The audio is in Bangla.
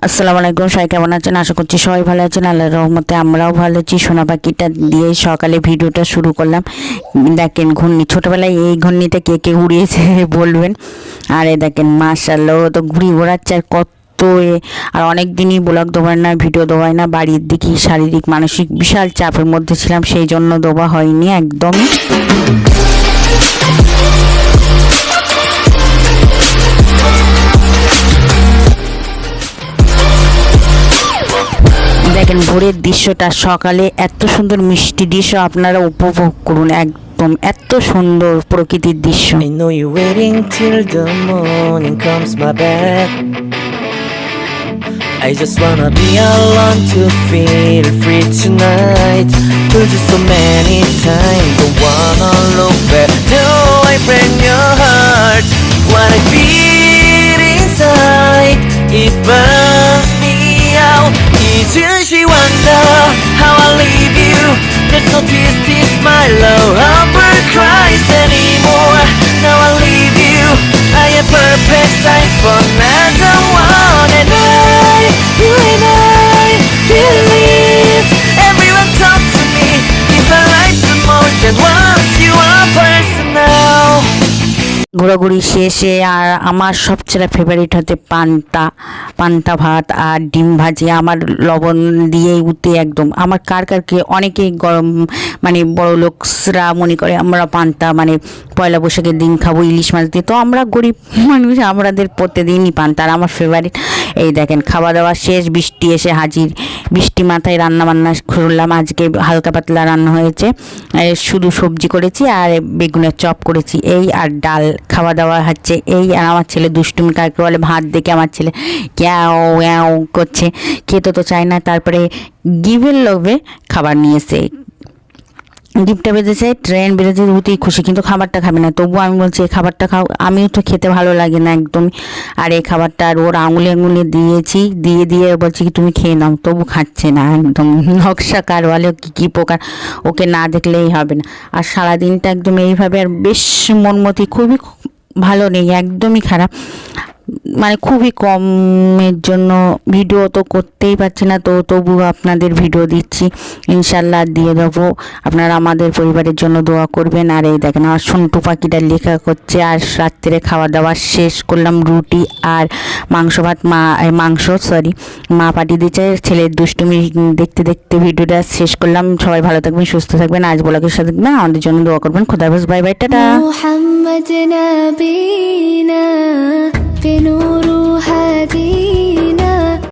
আসসালামু আলাইকুম, সবাই কেমন আছেন? আশা করছি সবাই ভালো আছেন। আল্লাহর রহমতে আমরাও ভালো আছি। সোনা পাখিটা দিয়ে সকালে ভিডিওটা শুরু করলাম। দেখেন ঘূর্ণি, ছোটোবেলায় এই ঘূর্ণিটা কে কে উড়িয়েছে বলবেন। আর এই দেখেন মাশাআল্লাহ, ও তো ঘুরি ওড়াচ্ছে। আর কত আর অনেক দিনই ব্লগ দেওয়ার না, ভিডিও দেওয়াই না। বাড়ির দিকে শারীরিক মানসিক বিশাল চাপের মধ্যে ছিলাম, সেই জন্য দেওয়া হয়নি একদমই। দেখেন ভোরের দৃশ্যটা, সকালে এত সুন্দর মিষ্টি দৃশ্য আপনারা উপভোগ করুন। একদম এত সুন্দর প্রকৃতির দৃশ্য। I know you're waiting till the morning comes my back. I just wanna be alone to feel free tonight. Told you so many times, don't wanna look back. Do I break your heart? What I feel inside, it burns me out. Each she wonder how I leave you. There's no tears, this my love heartbreak cries anymore. Now I leave you. I am perfect sign for another one, and you and I believe. Everyone talk to me. If I like some more than once, you are personal. ঘোরাঘুরি শেষে আর আমার সবচেয়ে ফেভারিট হচ্ছে পান্তা ভাত আর ডিম ভাজি। আমার লবণ দিয়ে উঠে একদম আমার কারকে অনেকেই গরম মানে বড় লোকরা মনে করে আমরা পান্তা মানে পয়লা বৈশাখের দিন খাবো ইলিশ মাছ দিয়ে। তো আমরা গরিব মানুষ, আমাদের প্রতিদিনই পান্তা। আর আমার ফেভারিট এই দেখেন খাওয়া দাওয়া শেষ, বৃষ্টি এসে হাজির। বৃষ্টি মাথায় রান্না করলাম। আজকে হালকা পাতলা রান্না হয়েছে, শুধু সবজি করেছি আর বেগুনের চপ করেছি এই, আর ডাল। খাওয়া দাওয়া হচ্ছে এই। আর আমার ছেলে দুষ্টুমি কাকে বলে, ভাত দেখে আমার ছেলে ক্যাও ওয়াও করছে, খেতে তো চায় না। তারপরে গিফটের লোভে খাবার নিয়েছে, গিফটটা বেঁধেছে, ট্রেন বেঁধেছে, হতেই খুশি, কিন্তু খাবারটা খাবে না। তবুও আমি বলছি এই খাবারটা খাও, আমিও তো খেতে ভালো লাগে না একদমই। আর এই খাবারটা আর ওর আঙুলে দিয়েছি, দিয়ে বলছি কি তুমি খেয়ে নাও, তবু খাচ্ছে না। একদম নকশা কার বলে কী প্রকার, ওকে না দেখলেই হবে না। আর সারাদিনটা একদম এইভাবে, আর বেশ মনমতি, খুবই ভালো নেই, একদমই খারাপ, মানে খুবই কমের জন্য ভিডিও তো করতেই পারছি না। তো তবু আপনাদের ভিডিও দিচ্ছি, ইনশাল্লাহ দিয়ে দেবো। আপনারা আমাদের পরিবারের জন্য দোয়া করবেন। আর এই দেখেন আমার সন্টু পাখিটা লেখা করছে। আর রাত্রে খাওয়া দাওয়া শেষ করলাম, রুটি আর মাংস ভাত। মা পাঠিয়ে দিচ্ছে। ছেলের দুষ্টুমি দেখতে দেখতে ভিডিওটা শেষ করলাম। সবাই ভালো থাকবেন, সুস্থ থাকবেন। আজ ব্লগের সাথে থাকবেন, আমাদের জন্য দোয়া করবেন। খোদা হাফেজ, বাই বাই, টাটা। محمد نبينا بنور هدينا.